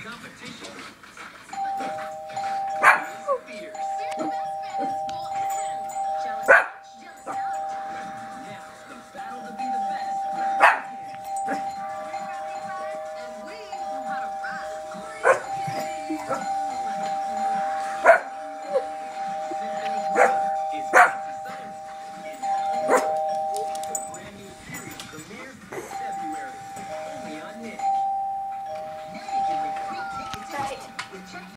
competition. Now, the battle to be the best. And we know how to ride.